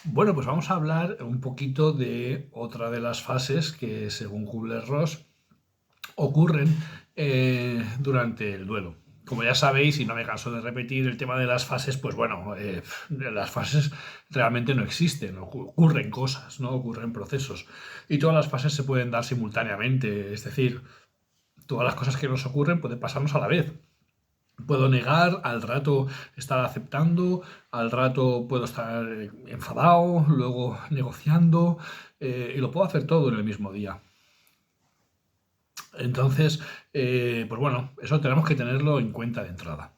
Bueno, pues vamos a hablar un poquito de otra de las fases que, según Kubler-Ross, ocurren durante el duelo. Como ya sabéis, y no me canso de repetir el tema de las fases, pues bueno, las fases realmente no existen, ocurren cosas, ¿no? Ocurren procesos. Y todas las fases se pueden dar simultáneamente, es decir, todas las cosas que nos ocurren pueden pasarnos a la vez. Puedo negar, al rato estar aceptando, al rato puedo estar enfadado, luego negociando, y lo puedo hacer todo en el mismo día. Entonces, pues bueno, eso tenemos que tenerlo en cuenta de entrada.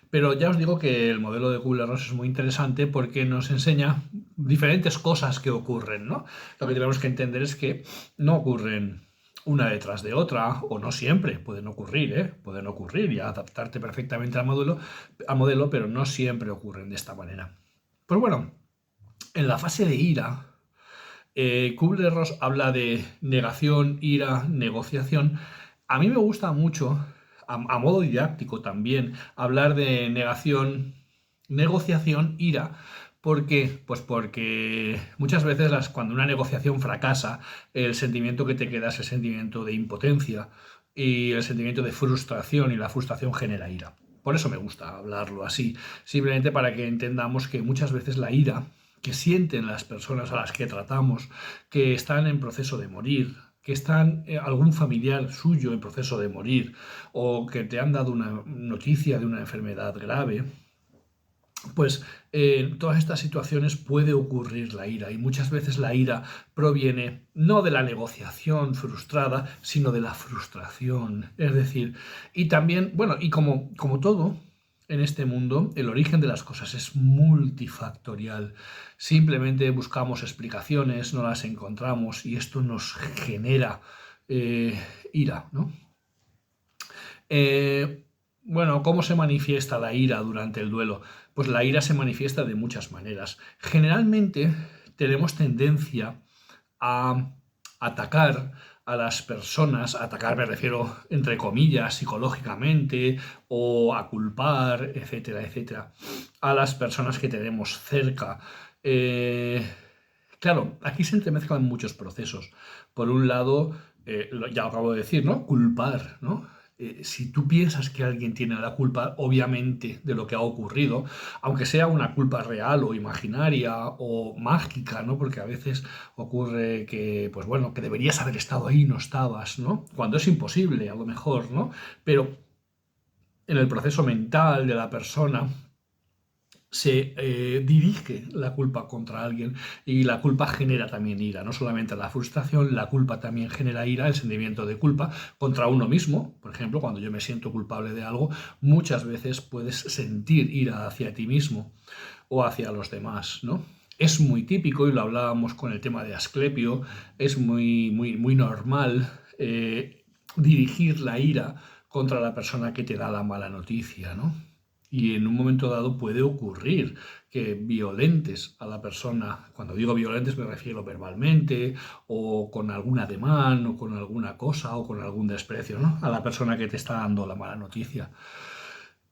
Pero ya os digo que el modelo de Kubler-Ross es muy interesante porque nos enseña diferentes cosas que ocurren, ¿no? Lo que tenemos que entender es que no ocurren una detrás de otra, o no siempre, pueden ocurrir, ¿eh? Pueden ocurrir y adaptarte perfectamente al modelo, pero no siempre ocurren de esta manera. Pues bueno, en la fase de ira, Kubler-Ross habla de negación, ira, negociación. A mí me gusta mucho, a modo didáctico también, hablar de negación, negociación, ira. ¿Por qué? Pues porque muchas veces cuando una negociación fracasa, el sentimiento que te queda es el sentimiento de impotencia y el sentimiento de frustración, y la frustración genera ira. Por eso me gusta hablarlo así, simplemente para que entendamos que muchas veces la ira que sienten las personas a las que tratamos, que están en proceso de morir, que están algún familiar suyo en proceso de morir, o que te han dado una noticia de una enfermedad grave, pues en todas estas situaciones puede ocurrir la ira, y muchas veces la ira proviene no de la negociación frustrada, sino de la frustración. Es decir, y también, bueno, y como todo en este mundo, el origen de las cosas es multifactorial. Simplemente buscamos explicaciones, no las encontramos, y esto nos genera ira, ¿no? Eh, bueno, ¿cómo se manifiesta la ira durante el duelo? Pues la ira se manifiesta de muchas maneras. Generalmente tenemos tendencia a atacar a las personas, atacar me refiero entre comillas psicológicamente, o a culpar, etcétera, etcétera, a las personas que tenemos cerca. Eh, claro, aquí se entremezclan muchos procesos. Por un lado, ya lo acabo de decir, ¿no? Culpar, ¿no? Si tú piensas que alguien tiene la culpa, obviamente, de lo que ha ocurrido, aunque sea una culpa real o imaginaria o mágica, ¿no? Porque a veces ocurre que, pues bueno, que deberías haber estado ahí y no estabas, ¿no? Cuando es imposible, a lo mejor, ¿no? Pero en el proceso mental de la persona se dirige la culpa contra alguien, y la culpa genera también ira. No solamente la frustración, la culpa también genera ira, el sentimiento de culpa contra uno mismo. Por ejemplo, cuando yo me siento culpable de algo, muchas veces puedes sentir ira hacia ti mismo o hacia los demás, ¿no? Es muy típico, y lo hablábamos con el tema de Asclepio, es muy, muy, muy normal dirigir la ira contra la persona que te da la mala noticia, ¿no? Y en un momento dado puede ocurrir que violentes a la persona. Cuando digo violentes me refiero verbalmente, o con algún ademán, o con alguna cosa, o con algún desprecio, ¿no? A la persona que te está dando la mala noticia.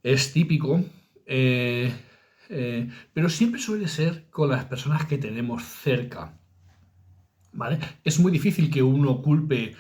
Es típico, eh, pero siempre suele ser con las personas que tenemos cerca. ¿Vale? Es muy difícil que uno culpe,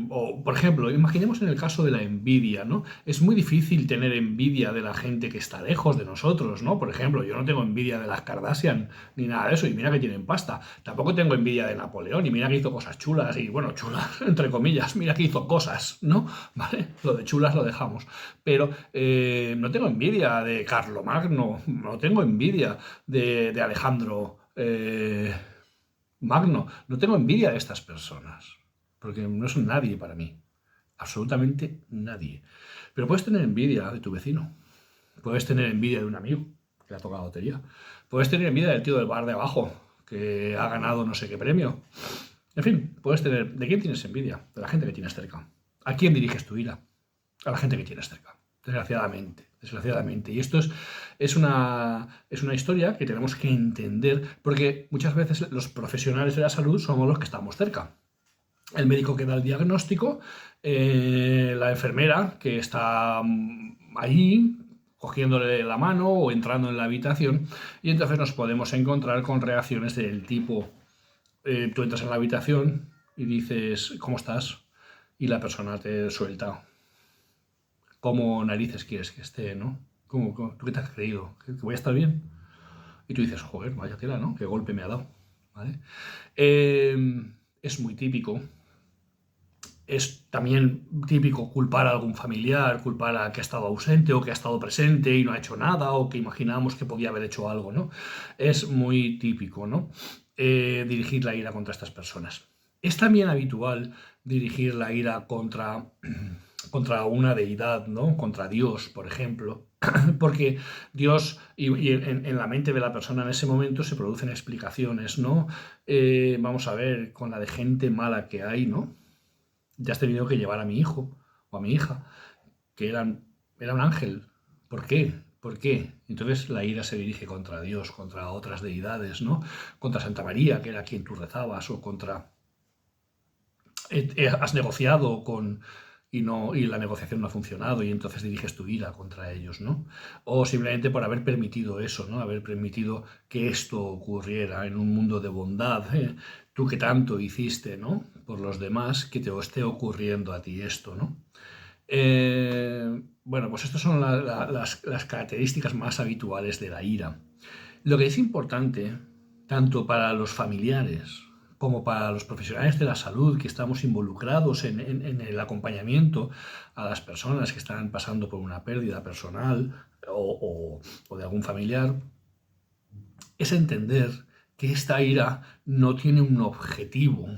o por ejemplo, imaginemos en el caso de la envidia, ¿no? Es muy difícil tener envidia de la gente que está lejos de nosotros, ¿no? Por ejemplo, yo no tengo envidia de las Kardashian ni nada de eso, y mira que tienen pasta. Tampoco tengo envidia de Napoleón, y mira que hizo cosas chulas, y bueno, chulas, entre comillas, mira que hizo cosas, ¿no? ¿Vale? Lo de chulas lo dejamos. Pero no tengo envidia de Carlomagno, no tengo envidia de Alejandro. Magno, no tengo envidia de estas personas, porque no son nadie para mí, absolutamente nadie. Pero puedes tener envidia de tu vecino, puedes tener envidia de un amigo que le ha tocado la lotería, puedes tener envidia del tío del bar de abajo que ha ganado no sé qué premio. En fin, puedes tener... ¿De quién tienes envidia? De la gente que tienes cerca. ¿A quién diriges tu ira? A la gente que tienes cerca, desgraciadamente, desgraciadamente. Y esto es una historia que tenemos que entender, porque muchas veces los profesionales de la salud somos los que estamos cerca. El médico que da el diagnóstico, la enfermera que está ahí cogiéndole la mano o entrando en la habitación, y entonces nos podemos encontrar con reacciones del tipo, tú entras en la habitación y dices, ¿cómo estás? Y la persona te suelta, ¿cómo narices quieres que esté, no? ¿Tú qué te has creído? ¿Que voy a estar bien? Y tú dices, joder, vaya tela, ¿no? Qué golpe me ha dado, ¿vale? Es muy típico. Es también típico culpar a algún familiar, culpar a que ha estado ausente o que ha estado presente y no ha hecho nada o que imaginamos que podía haber hecho algo, ¿no? Es muy típico, ¿no? Dirigir la ira contra estas personas. Es también habitual dirigir la ira contra una deidad, ¿no? Contra Dios, por ejemplo. Porque Dios y en la mente de la persona en ese momento se producen explicaciones, ¿no? Vamos a ver, con la de gente mala que hay, ¿no? Ya has tenido que llevar a mi hijo o a mi hija, que era un ángel. ¿Por qué? ¿Por qué? Entonces la ira se dirige contra Dios, contra otras deidades, ¿no? Contra Santa María, que era quien tú rezabas, o contra... Has negociado con... Y la negociación no ha funcionado y entonces diriges tu ira contra ellos, ¿no? O simplemente por haber permitido eso, ¿no? Haber permitido que esto ocurriera en un mundo de bondad, ¿eh? Tú que tanto hiciste, ¿no? Por los demás, que te esté ocurriendo a ti esto, ¿no? Bueno, pues estas son las características más habituales de la ira. Lo que es importante, tanto para los familiares como para los profesionales de la salud que estamos involucrados en el acompañamiento a las personas que están pasando por una pérdida personal o de algún familiar, es entender que esta ira no tiene un objetivo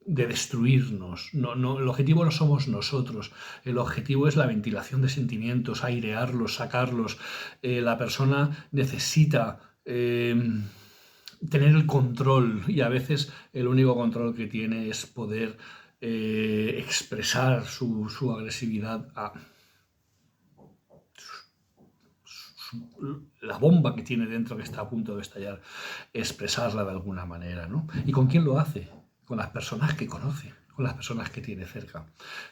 de destruirnos. El objetivo no somos nosotros. El objetivo es la ventilación de sentimientos, airearlos, sacarlos. La persona necesita tener el control y a veces el único control que tiene es poder expresar su agresividad a la bomba que tiene dentro que está a punto de estallar, expresarla de alguna manera, ¿no? ¿Y con quién lo hace? Con las personas que conoce, con las personas que tiene cerca.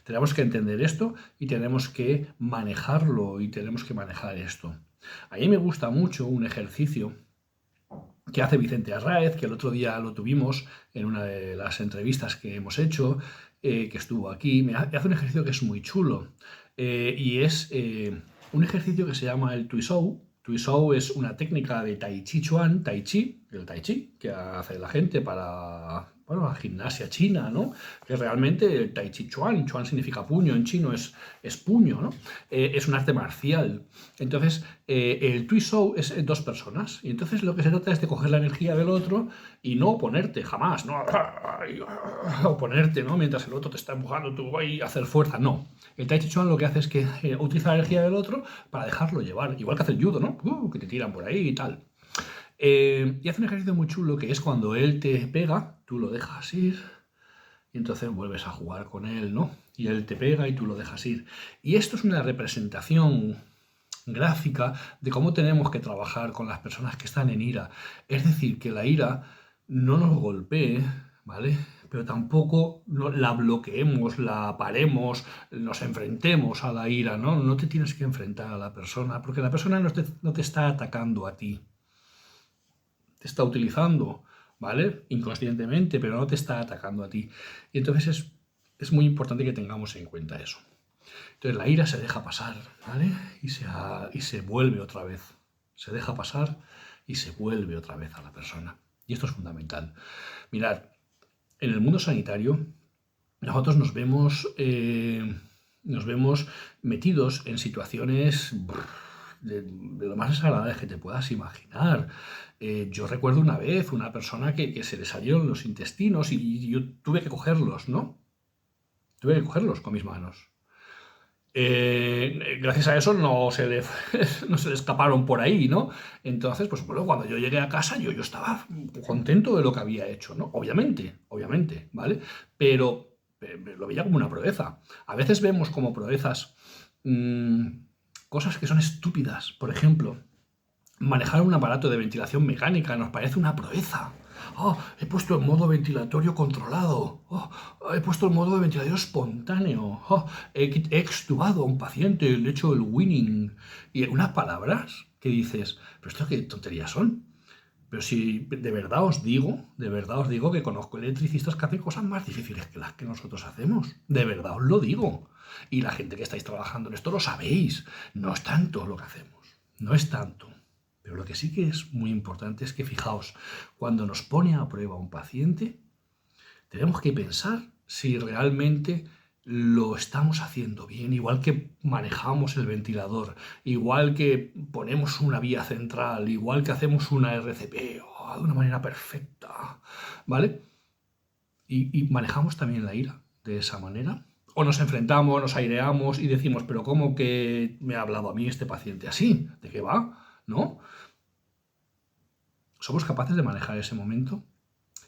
Tenemos que entender esto y tenemos que manejarlo y tenemos que manejar esto. A mí me gusta mucho un ejercicio que hace Vicente Arráez, que el otro día lo tuvimos en una de las entrevistas que hemos hecho, que estuvo aquí. Hace un ejercicio que es muy chulo y es un ejercicio que se llama el Tuizhou. Tuizhou es una técnica de Tai Chi Chuan, Tai Chi, el Tai Chi, que hace la gente para, bueno, la gimnasia china, ¿no? Que realmente el Tai Chi Chuan, Chuan significa puño, en chino es puño, ¿no? Es un arte marcial. Entonces, el Tuizhou es dos personas. Y entonces lo que se trata es de coger la energía del otro y no oponerte, jamás, ¿no? Oponerte, ¿no? Mientras el otro te está empujando, tú vas a hacer fuerza, no. El Tai Chi Chuan lo que hace es que utiliza la energía del otro para dejarlo llevar, igual que hace el judo, ¿no? Que te tiran por ahí y tal. Y hace un ejercicio muy chulo que es cuando él te pega, tú lo dejas ir y entonces vuelves a jugar con él, ¿no? Y él te pega y tú lo dejas ir. Y esto es una representación gráfica de cómo tenemos que trabajar con las personas que están en ira. Es decir, que la ira no nos golpee, ¿vale? Pero tampoco la bloqueemos, la paremos, nos enfrentemos a la ira, ¿no? No te tienes que enfrentar a la persona, porque la persona no te está atacando a ti. Te está utilizando, ¿vale? Inconscientemente, pero no te está atacando a ti. Y entonces es muy importante que tengamos en cuenta eso. Entonces la ira se deja pasar, ¿vale? Y se vuelve otra vez. Se deja pasar y se vuelve otra vez a la persona. Y esto es fundamental. Mirad, en el mundo sanitario nosotros nos vemos metidos en situaciones de lo más desagradables que te puedas imaginar. Yo recuerdo una vez una persona que se le salieron los intestinos y yo tuve que cogerlos, ¿no? Tuve que cogerlos con mis manos. Gracias a eso no se le escaparon por ahí, ¿no? Entonces, pues bueno, cuando yo llegué a casa yo estaba contento de lo que había hecho, ¿no? Obviamente, ¿vale? Pero lo veía como una proeza. A veces vemos como proezas cosas que son estúpidas. Por ejemplo, manejar un aparato de ventilación mecánica nos parece una proeza. Oh, he puesto en modo ventilatorio controlado. Oh, he puesto en modo de ventilador espontáneo. Oh, he extubado a un paciente, le he hecho el winning. Y unas palabras que dices, pero esto qué tonterías son. Pero si de verdad os digo que conozco electricistas que hacen cosas más difíciles que las que nosotros hacemos. De verdad os lo digo. Y la gente que estáis trabajando en esto lo sabéis. No es tanto lo que hacemos. No es tanto. Pero lo que sí que es muy importante es que fijaos, cuando nos pone a prueba un paciente, tenemos que pensar si realmente lo estamos haciendo bien, igual que manejamos el ventilador, igual que ponemos una vía central, igual que hacemos una RCP de una manera perfecta, ¿vale? Y manejamos también la ira de esa manera. O nos enfrentamos, nos aireamos y decimos, pero ¿cómo que me ha hablado a mí este paciente así? ¿De qué va? ¿No? ¿Somos capaces de manejar ese momento?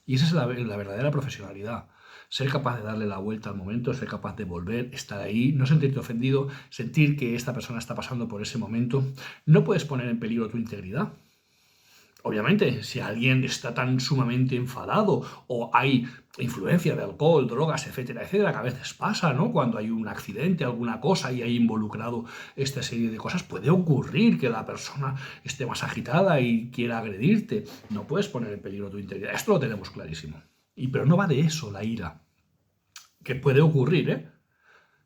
Y esa es la verdadera profesionalidad. Ser capaz de darle la vuelta al momento, ser capaz de volver, estar ahí, no sentirte ofendido, sentir que esta persona está pasando por ese momento. No puedes poner en peligro tu integridad. Obviamente, si alguien está tan sumamente enfadado o hay influencia de alcohol, drogas, etcétera, etcétera, que a veces pasa, ¿no? Cuando hay un accidente, alguna cosa y hay involucrado esta serie de cosas, puede ocurrir que la persona esté más agitada y quiera agredirte. No puedes poner en peligro tu integridad. Esto lo tenemos clarísimo. Pero no va de eso la ira. Que puede ocurrir, ¿eh?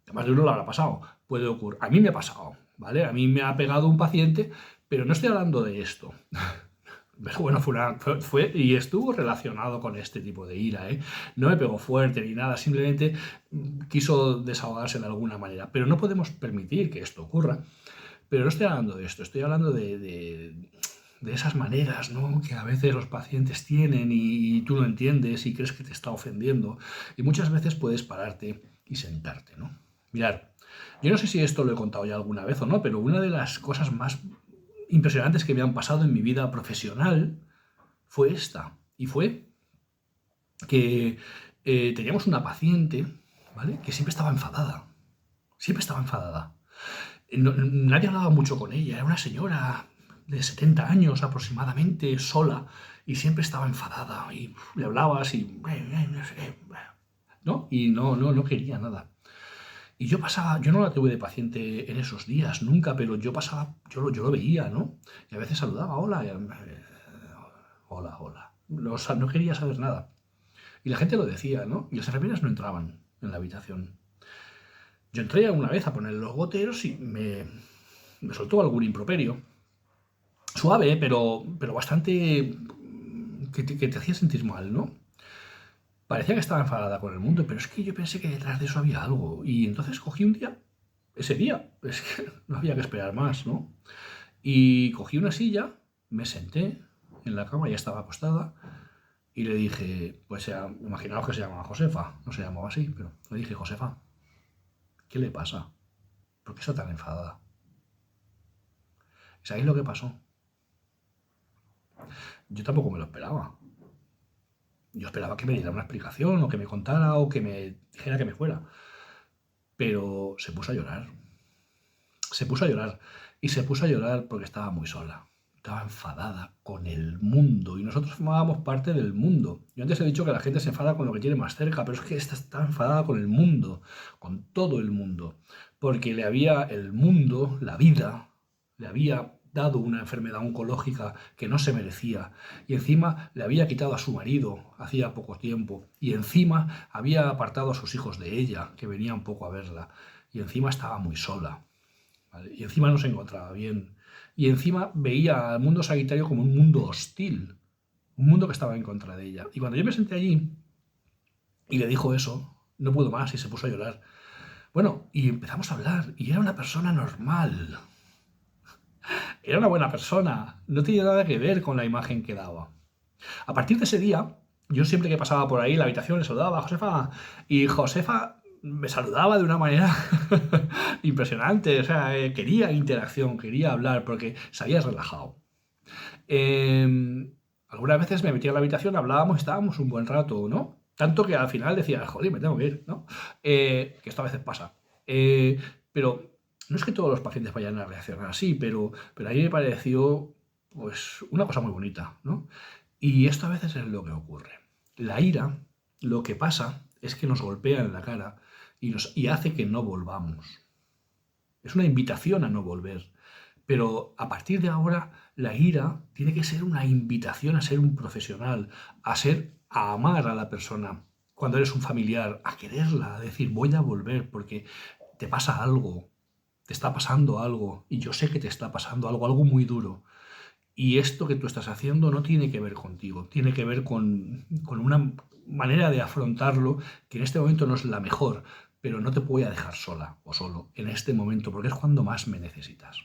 A más de uno lo habrá pasado. Puede ocurrir. A mí me ha pasado, ¿vale? A mí me ha pegado un paciente, pero no estoy hablando de esto. Pero bueno, fue y estuvo relacionado con este tipo de ira, ¿eh? No me pegó fuerte ni nada, simplemente quiso desahogarse de alguna manera. Pero no podemos permitir que esto ocurra. Pero no estoy hablando de esto, estoy hablando de esas maneras, ¿no? Que a veces los pacientes tienen y tú no entiendes y crees que te está ofendiendo. Y muchas veces puedes pararte y sentarte, ¿no? Mirad, yo no sé si esto lo he contado ya alguna vez o no, pero una de las cosas más impresionantes que me han pasado en mi vida profesional fue esta. Y fue que teníamos una paciente, ¿vale? Que siempre estaba enfadada. Siempre estaba enfadada. Nadie hablaba mucho con ella. Era una señora de 70 años aproximadamente, sola, y siempre estaba enfadada. Y le hablabas y... ¿no? Y no quería nada. Y yo pasaba, yo no la tuve de paciente en esos días, nunca, pero yo pasaba, yo lo veía, ¿no? Y a veces saludaba, hola, hola, hola. No quería saber nada. Y la gente lo decía, ¿no? Y las enfermeras no entraban en la habitación. Yo entré una vez a poner los goteros y me soltó algún improperio. Suave, pero bastante que te hacía sentir mal, ¿no? Parecía que estaba enfadada con el mundo, pero es que yo pensé que detrás de eso había algo. Y entonces cogí un día, ese día, es que no había que esperar más, ¿no? Y cogí una silla, me senté en la cama, ya estaba acostada, y le dije, pues imaginaos que se llamaba Josefa, no se llamaba así, pero le dije, Josefa, ¿qué le pasa? ¿Por qué está tan enfadada? ¿Sabéis lo que pasó? Yo tampoco me lo esperaba. Yo esperaba que me diera una explicación, o que me contara, o que me dijera que me fuera. Pero se puso a llorar. Se puso a llorar. Y se puso a llorar porque estaba muy sola. Estaba enfadada con el mundo. Y nosotros formábamos parte del mundo. Yo antes he dicho que la gente se enfada con lo que tiene más cerca, pero es que esta estaba enfadada con el mundo. Con todo el mundo. Porque le había el mundo, la vida, le había dado una enfermedad oncológica que no se merecía, y encima le había quitado a su marido hacía poco tiempo, y encima había apartado a sus hijos de ella, que venían poco a verla, y encima estaba muy sola, ¿vale? Y encima no se encontraba bien, y encima veía al mundo sanitario como un mundo hostil, un mundo que estaba en contra de ella. Y cuando yo me senté allí y le dijo eso, no pudo más y se puso a llorar. Bueno, y empezamos a hablar, y era una persona normal. Era una buena persona, no tenía nada que ver con la imagen que daba. A partir de ese día, yo siempre que pasaba por ahí la habitación le saludaba a Josefa, y Josefa me saludaba de una manera impresionante, o sea, quería interacción, quería hablar porque se había relajado. Algunas veces me metía en la habitación, hablábamos, estábamos un buen rato, ¿no? Tanto que al final decía, joder, me tengo que ir, ¿no? Que esto a veces pasa. Pero no es que todos los pacientes vayan a reaccionar así, pero a mí me pareció pues una cosa muy bonita, ¿no? Y esto a veces es lo que ocurre. La ira, lo que pasa es que nos golpea en la cara y hace que no volvamos. Es una invitación a no volver. Pero a partir de ahora, la ira tiene que ser una invitación a ser un profesional, a amar a la persona. Cuando eres un familiar, a quererla, a decir, voy a volver porque te pasa algo, te está pasando algo, y yo sé que te está pasando algo, algo muy duro. Y esto que tú estás haciendo no tiene que ver contigo, tiene que ver con una manera de afrontarlo que en este momento no es la mejor, pero no te voy a dejar sola o solo en este momento, porque es cuando más me necesitas.